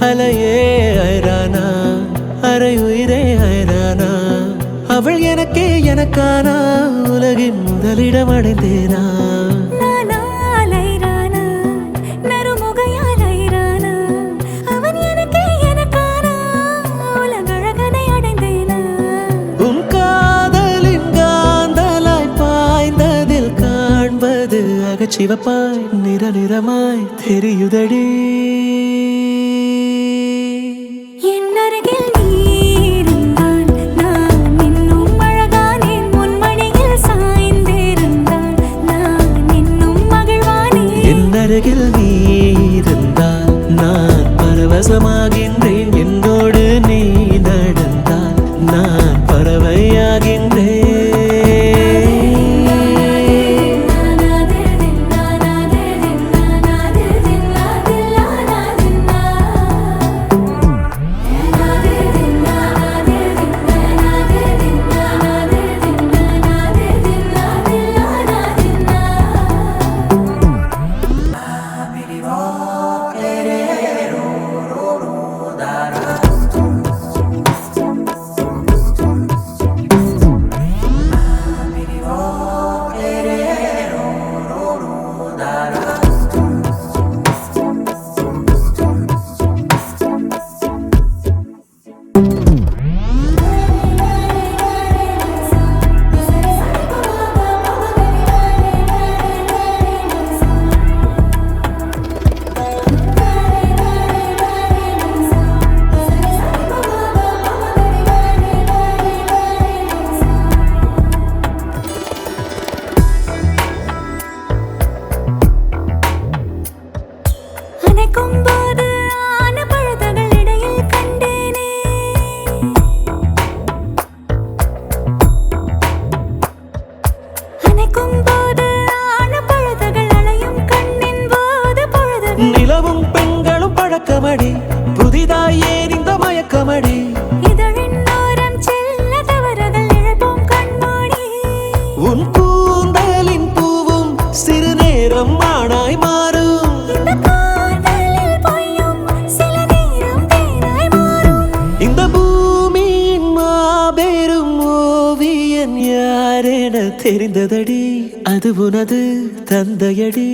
அலையே ஐரானா அரை உயிரே ஐரானா அவள் எனக்கே எனக்கானா உலகின் முதலிடம் அடைந்தேனா உன் காதலின் காந்தலாய் பாய்ந்ததில் காண்பது அகச்சிவப்பாய் நிற நிறமாய் தெரியுதடி அருகில் நீ இருந்தால் நான் பரவசமாகின்றேன் என்னோடு நீ நடந்தால் நான் பறவையாகின்றேன் நிலவும் பெண்களும் பழக்கமடி புதிதாய் ஏன் இந்த மயக்கமடி உன் கூந்தலின் பூவும் சிறு நேரம் மானாய் மாறும் இந்த பூமியின் மாபெரும் ஓவியன் யாரென தெரிந்ததடி அது உனது தந்தையடி.